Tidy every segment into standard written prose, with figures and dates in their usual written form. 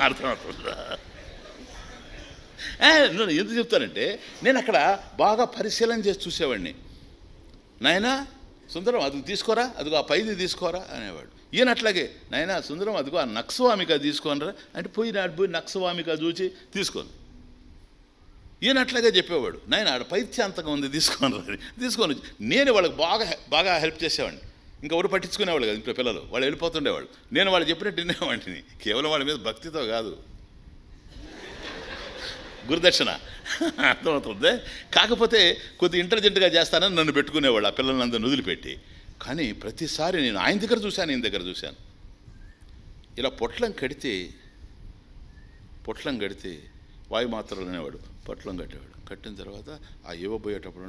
అర్థమవుతుందా? ఎందుకు చెప్తానంటే నేను అక్కడ బాగా పరిశీలన చేసి చూసేవాడిని. నాయనా సుందరం అదుగు తీసుకోరా, అదిగో ఆ పైది తీసుకోరా అనేవాడు. ఈయన అట్లాగే, నాయనా సుందరం అదిగో ఆ నక్సవామిక తీసుకోనరా అంటే పోయి నక్సవామిక చూచి తీసుకోను. ఈయన అట్లాగే చెప్పేవాడు, నాయన ఆడ పైత్యాంతకం ఉంది తీసుకోనరా తీసుకొని. నేను వాళ్ళకి బాగా బాగా హెల్ప్ చేసేవాడిని. ఇంకెవరు పట్టించుకునేవాళ్ళు కదా, ఇంట్లో పిల్లలు వాళ్ళు వెళ్ళిపోతుండేవాళ్ళు. నేను వాళ్ళు చెప్పినట్టు వినేవాడిని, కేవలం వాళ్ళ మీద భక్తితో కాదు, గురుదక్షిణ. అర్థమవుతుంది. కాకపోతే కొద్ది ఇంటెలిజెంట్గా చేస్తానని నన్ను పెట్టుకునేవాళ్ళు, ఆ పిల్లలందరిని వదిలిపెట్టి. కానీ ప్రతిసారి నేను ఆయన దగ్గర చూశాను, ఈయన దగ్గర చూశాను. ఇలా పొట్లం కడితే వాయు మాత్రలు అనేవాడు. పొట్లం కట్టేవాడు. కట్టిన తర్వాత ఆ ఇవ్వబోయేటప్పుడు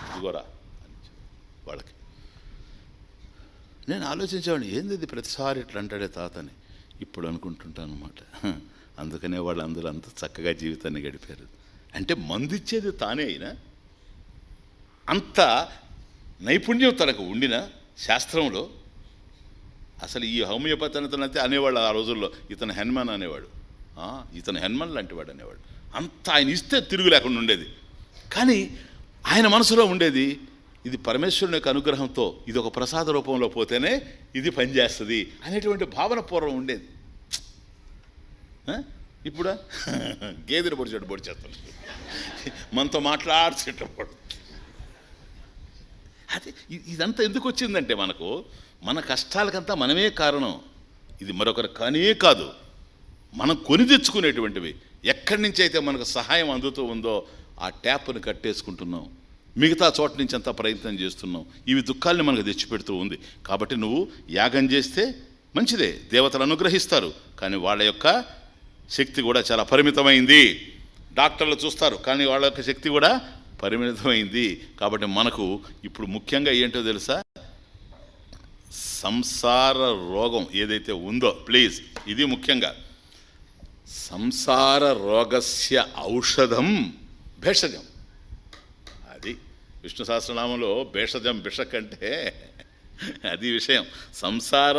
ఇదిగోరా అని వాళ్ళకి. నేను ఆలోచించేవాడిని, ఏంది ఇది ప్రతిసారి ఇట్లా అంటాడే తాతని. ఇప్పుడు అనుకుంటుంటాను అనమాట. అందుకనే వాళ్ళందరూ అంత చక్కగా జీవితాన్ని గడిపారు. అంటే మందు ఇచ్చేది తానే అయినా అంత నైపుణ్యం తనకు ఉండిన శాస్త్రంలో. అసలు ఈ హోమియోపతి అతనంతే అనేవాళ్ళు ఆ రోజుల్లో, ఇతను హెన్మన్ అనేవాడు, ఇతను హెన్మన్ లాంటివాడు అనేవాడు. అంత ఆయన ఇస్తే తిరుగు లేకుండా ఉండేది. కానీ ఆయన మనసులో ఉండేది, ఇది పరమేశ్వరుని యొక్క అనుగ్రహంతో ఇది ఒక ప్రసాద రూపంలో పోతేనే ఇది పనిచేస్తుంది అనేటువంటి భావన పూర్వం ఉండేది. ఇప్పుడు గేదెలు పొడిచేస్తాడు, మనతో మాట్లాడుచేటప్పుడు. అదే ఇదంతా ఎందుకు వచ్చిందంటే మనకు, మన కష్టాలకంతా మనమే కారణం. ఇది మరొకరు కానే కాదు, మనం కొని తెచ్చుకునేటువంటివి. ఎక్కడి నుంచి అయితే మనకు సహాయం అందుతూ ఉందో ఆ ట్యాప్ను కట్టేసుకుంటున్నాం, మిగతా చోట నుంచి అంతా ప్రయత్నం చేస్తున్నాం. ఇవి దుఃఖాలని మనకు తెచ్చిపెడుతూ ఉంది. కాబట్టి నువ్వు యాగం చేస్తే మంచిదే, దేవతలు అనుగ్రహిస్తారు. కానీ వాళ్ళ యొక్క శక్తి కూడా చాలా పరిమితమైంది. డాక్టర్లు చూస్తారు, కానీ వాళ్ళ యొక్క శక్తి కూడా పరిమితమైంది. కాబట్టి మనకు ఇప్పుడు ముఖ్యంగా ఏంటో తెలుసా, సంసార రోగం ఏదైతే ఉందో, ప్లీజ్ ఇది ముఖ్యంగా, సంసార రోగస్య ఔషధం భేషజం. అది విష్ణు సహస్రనామంలో భేషజం, బిషక్ అంటే అది విషయం. సంసార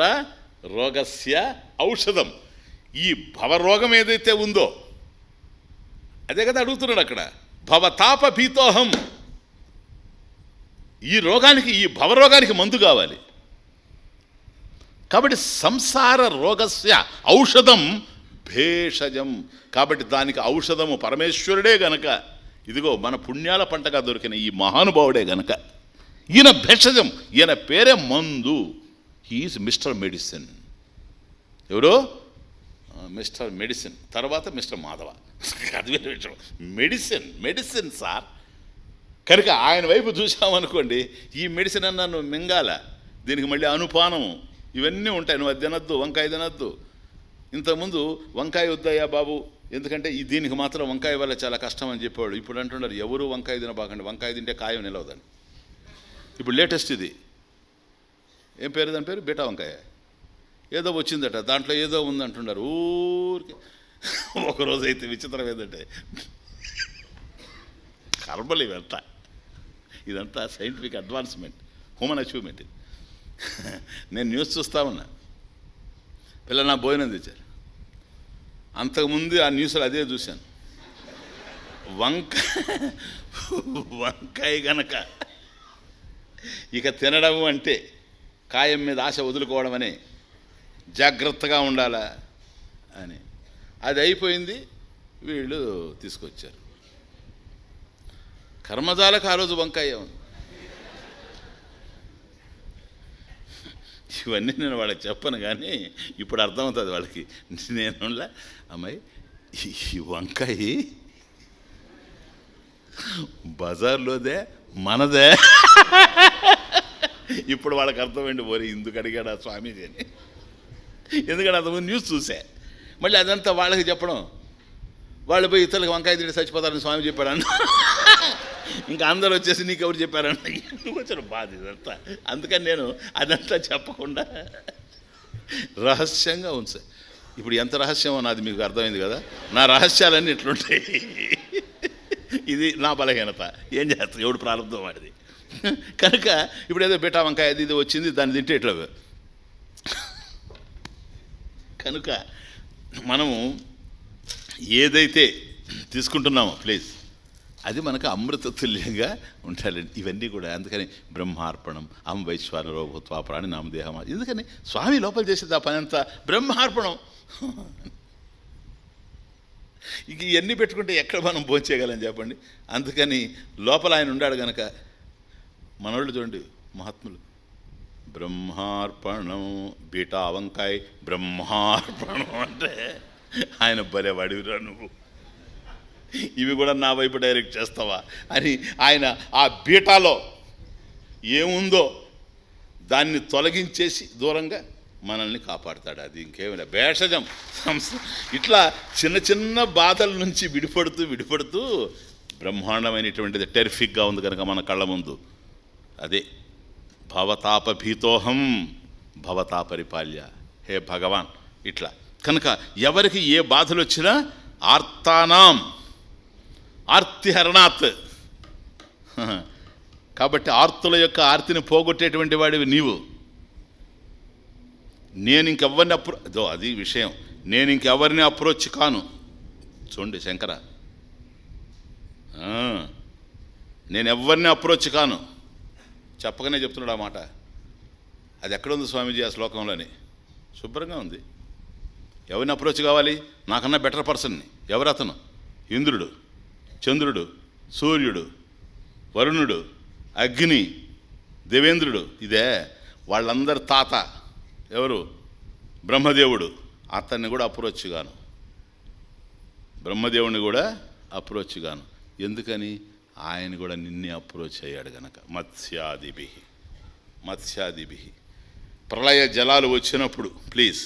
రోగస్య ఔషధం. ఈ భవరోగం ఏదైతే ఉందో అదే కదా అడుగుతున్నాడు అక్కడ, భవతాప భీతోహం. ఈ రోగానికి, ఈ భవరోగానికి మందు కావాలి. కాబట్టి సంసార రోగస్య ఔషధం భేషజం. కాబట్టి దానికి ఔషధము పరమేశ్వరుడే గనక, ఇదిగో మన పుణ్యాల పంటగా దొరికిన ఈ మహానుభావుడే గనక ఈయన భేషజం, ఈయన పేరే మందు. He is mister medicine. ఎవరో మిస్టర్ మెడిసిన్, తర్వాత మిస్టర్ మాధవ. అది వేరే విషయం. Medicine sir. కనుక ఆయన వైపు చూసామనుకోండి, ఈ మెడిసిన్ అన్నా నువ్వు మింగాల, దీనికి మళ్ళీ అనుపానం ఇవన్నీ ఉంటాయి. నువ్వు అది తినద్దు, వంకాయ తినద్దు. ఇంతకుముందు వంకాయ వద్దయ్యా బాబు, ఎందుకంటే దీనికి మాత్రం వంకాయ వల్ల చాలా కష్టం అని చెప్పేవాడు. ఇప్పుడు అంటున్నారు ఎవరు వంకాయ తినబాకండి, వంకాయ తింటే కాయం నిలవదని. ఇప్పుడు లేటెస్ట్ ఇది ఏం పేరు, దాని పేరు బీటా వంకాయ ఏదో వచ్చిందట, దాంట్లో ఏదో ఉందంటున్నారు ఊరికి. ఒకరోజు అయితే విచిత్రం ఏంటంటే, కర్మలు ఇదంతా సైంటిఫిక్ అడ్వాన్స్మెంట్, హ్యూమన్ అచీవ్మెంట్. నేను న్యూస్ చూస్తా ఉన్నా, పిల్లలు నా భోజనం తెచ్చారు. అంతకుముందు ఆ న్యూస్లో అదే చూశాను, వంకాయ గనక ఇక తినడం అంటే కాయం మీద ఆశ వదులుకోవడం అనే, జాగ్రత్తగా ఉండాలా అని. అది అయిపోయింది, వీళ్ళు తీసుకొచ్చారు. కర్మజాలకు ఆ రోజు వంకాయ ఉంది. ఇవన్నీ నేను వాళ్ళకి చెప్పను, కానీ ఇప్పుడు అర్థమవుతుంది వాళ్ళకి. నేను అమ్మాయి ఈ వంకాయ బజార్లోదే మనదే. ఇప్పుడు వాళ్ళకి అర్థమైంది, ఓరి ఇందుకు అడిగాడు ఆ స్వామీజీ అని. ఎందుకంటే అంతకుముందు న్యూస్ చూసా. మళ్ళీ అదంతా వాళ్ళకి చెప్పడం, వాళ్ళు పోయి ఇతరులకు వంకాయ తింటే చచ్చిపోతారని స్వామి చెప్పాడన్న. ఇంకా అందరూ వచ్చేసి నీకు ఎవరు చెప్పారన్న, ఎందుకు వచ్చారు బాధ ఇదంతా. అందుకని నేను అదంతా చెప్పకుండా రహస్యంగా ఉంచా. ఇప్పుడు ఎంత రహస్యమో నాది మీకు అర్థమైంది కదా. నా రహస్యాలన్నీ ఇట్లుంటాయి. ఇది నా బలహీనత. ఏం చేస్తాం, ఎవడు ప్రారంభం వాడిది. కనుక ఇప్పుడు ఏదో బీటా వంకాయ అది ఇది వచ్చింది, దాన్ని తింటే ఇట్లా. కనుక మనము ఏదైతే తీసుకుంటున్నామో ప్లీజ్ అది మనకు అమృత తుల్యంగా ఉండాలండి. ఇవన్నీ కూడా అందుకని బ్రహ్మార్పణం అహం వైశ్వానరో భూత్వా ప్రాణి నామదేహం. ఎందుకని స్వామి లోపల చేసేది ఆ పని అంతా బ్రహ్మార్పణం. ఇక ఇవన్నీ పెట్టుకుంటే ఎక్కడ మనం భోంచేయగలం చెప్పండి. అందుకని లోపల ఆయన ఉన్నాడు గనక మనోళ్ళు చూడండి మహాత్ములు బ్రహ్మార్పణం బీటా వంకాయ బ్రహ్మార్పణం అంటే ఆయన భలే వాడివిరా నువ్వు, ఇవి కూడా నా వైపు డైరెక్ట్ చేస్తావా అని ఆయన ఆ బీటాలో ఏముందో దాన్ని తొలగించేసి దూరంగా మనల్ని కాపాడుతాడు. అది ఇంకేమైనా భేషజం ఇట్లా చిన్న చిన్న బాధల నుంచి విడిపడుతూ బ్రహ్మాండమైనటువంటిది టెరిఫిక్గా ఉంది కనుక మన కళ్ళ ముందు. అదే భవతాప భీతోహం భవతా పరిపాల్య, హే భగవాన్. ఇట్లా కనుక ఎవరికి ఏ బాధలు వచ్చినా ఆర్తానాం ఆర్తిహరణాత్, కాబట్టి ఆర్తుల యొక్క ఆర్తిని పోగొట్టేటువంటి వాడివి నీవు. నేను ఇంకెవరిని అది విషయం, నేను ఇంకెవరిని అప్రోచ్ కాను. చూడండి శంకర, నేను ఎవరిని అప్రోచ్ కాను చెప్పకనే చెప్తున్నాడు ఆ మాట. అది ఎక్కడుంది స్వామీజీ ఆ శ్లోకంలోని? శుభ్రంగా ఉంది. ఎవరిని అప్రోచ్ కావాలి? నాకన్నా బెటర్ పర్సన్ని. ఎవరతను? ఇంద్రుడు, చంద్రుడు, సూర్యుడు, వరుణుడు, అగ్ని, దేవేంద్రుడు. ఇదే వాళ్ళందరి తాత ఎవరు? బ్రహ్మదేవుడు. అతన్ని కూడా అప్రోచ్ గాను, బ్రహ్మదేవుని కూడా అప్రోచ్ గాను. ఎందుకని? ఆయన కూడా నిన్నే అప్రోచ్ అయ్యాడు గనక. మత్స్యాదిభి ప్రళయ జలాలు వచ్చినప్పుడు ప్లీజ్,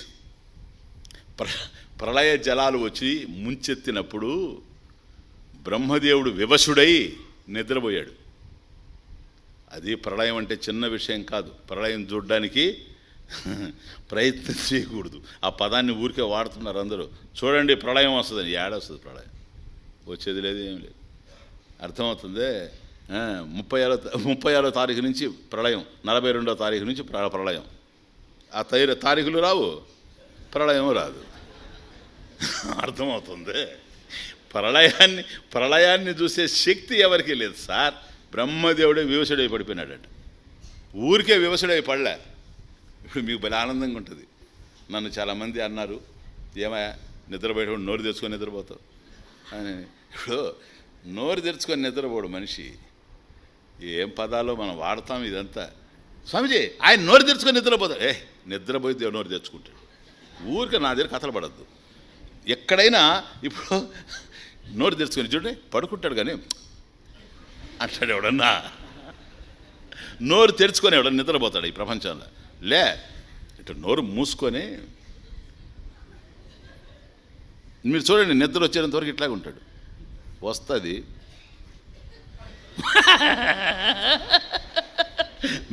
ప్రళయ జలాలు వచ్చి ముంచెత్తినప్పుడు బ్రహ్మదేవుడు వివశుడై నిద్రపోయాడు. అది ప్రళయం అంటే చిన్న విషయం కాదు. ప్రళయం చూడడానికి ప్రయత్నం చేయకూడదు. ఆ పదాన్ని ఊరికే వాడుతున్నారు అందరూ. చూడండి ప్రళయం వస్తుందని. ఏడొస్తుంది ప్రళయం? వచ్చేది లేదు, ఏం లేదు. అర్థమవుతుంది. 36వ తారీఖు నుంచి ప్రళయం, 42వ తారీఖు నుంచి ప్రళయం. ఆ తారీఖులు రావు, ప్రళయం రాదు. అర్థమవుతుంది. ప్రళయాన్ని చూసే శక్తి ఎవరికి లేదు సార్. బ్రహ్మదేవుడే వివసుడై పడిపోయినాడట. ఊరికే వివసుడై పడలే. ఇప్పుడు మీకు భలే ఆనందంగా ఉంటుంది. నన్ను చాలామంది అన్నారు, ఏమయ్యా నిద్రపోయేటప్పుడు నోరు తెచ్చుకొని నిద్రపోతావు అని. ఇప్పుడు నోరు తెరుచుకొని నిద్రపోడు మనిషి. ఏం పదాలో మనం వాడతాం ఇదంతా. స్వామిజీ ఆయన నోరు తెరుచుకొని నిద్రపోతాడు. నిద్రపోతే నోరు తెచ్చుకుంటాడు. ఊరికే నా దగ్గర కథలు పడద్దు. ఎక్కడైనా ఇప్పుడు నోరు తెరుచుకొని చూడండి పడుకుంటాడు కానీ అంటాడు ఎవడన్నా. నోరు తెరుచుకొని ఎవడన్నా నిద్రపోతాడు ఈ ప్రపంచంలో? లే, ఇటు నోరు మూసుకొని మీరు చూడండి, నిద్ర వచ్చేంత వరకు ఇట్లాగే ఉంటాడు. వస్తుంది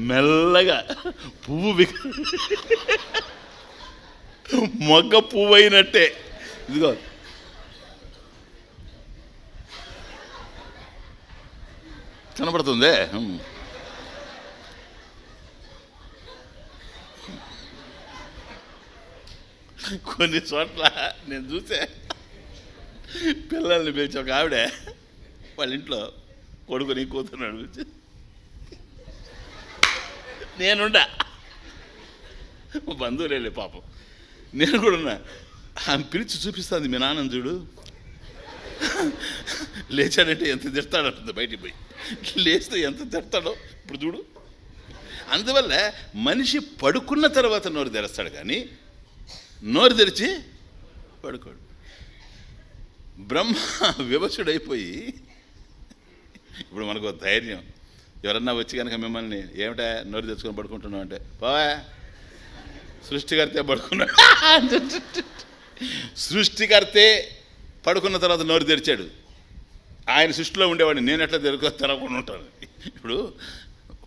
మెల్లగా పువ్వు మొగ్గ పువ్వు అయినట్టే. ఇదిగో కనపడుతుందే. కొన్ని చోట్ల నేను చూసా, పిల్లల్ని పిలిచి ఒక ఆవిడ వాళ్ళ ఇంట్లో కొడుకుని కూతున్నాడు. నేనుండా, బంధువులు వెళ్ళి పాపం నేను కూడా ఉన్నా. ఆమె పిలిచి చూపిస్తుంది, మీ నాన్న చూడు లేచాడంటే ఎంత తిడతాడంటుంది. బయటికి పోయి లేస్తే ఎంత తిడతాడో ఇప్పుడు చూడు. అందువల్ల మనిషి పడుకున్న తర్వాత నోరు తెరుస్తాడు కానీ నోరు తెరిచి పడుకోడు. బ్రహ్మ వివశుడైపోయి ఇప్పుడు మనకు ధైర్యం. ఎవరన్నా వచ్చి కనుక మిమ్మల్ని ఏమిటా నోరు తెచ్చుకొని పడుకుంటున్నావు అంటే, బావా సృష్టికర్తే పడుకున్నాడు. సృష్టికర్తే పడుకున్న తర్వాత నోరు తెరిచాడు. ఆయన సృష్టిలో ఉండేవాడిని నేను ఎట్లా తెరవకుండా ఉంటాను. ఇప్పుడు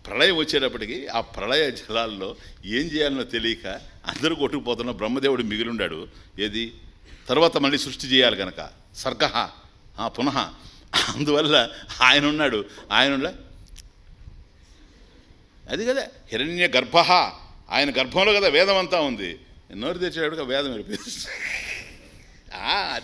ప్రళయం వచ్చేటప్పటికి ఆ ప్రళయ జలాల్లో ఏం చేయాలనో తెలియక అందరూ కొట్టుకుపోతున్న బ్రహ్మదేవుడు మిగిలిండాడు. ఏది తర్వాత మళ్ళీ సృష్టి చేయాలి కనుక సర్గ పునః. అందువల్ల ఆయన ఉన్నాడు. ఆయన అది కదా హిరణ్య గర్భ, ఆయన గర్భంలో కదా వేదం అంతా ఉంది. నోరు తెచ్చేటట్టుగా వేదం విడిపేసి